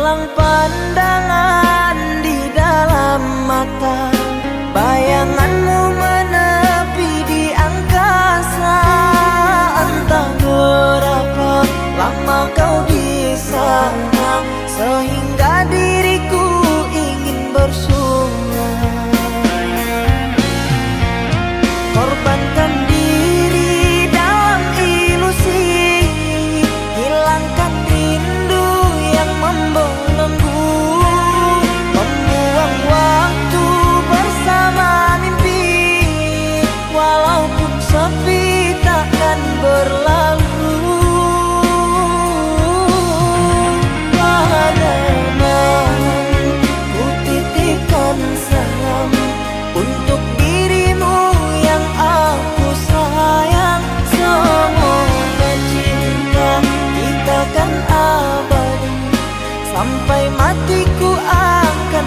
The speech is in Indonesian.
hilang pandangan di dalam mata. Bayanganmu menepi di angkasa. Entah berapa lama kau di sana, sehingga diriku ingin bersunat. Korbankan diri dalam ilusi, hilangkan rindu yang membelenggu, membuang waktu bersama mimpi. Walaupun sepi takkan berlalu. Padamu ku titipkan salam untuk dirimu yang aku sayang. Semoga cinta kita kan abadi, sampai matiku akan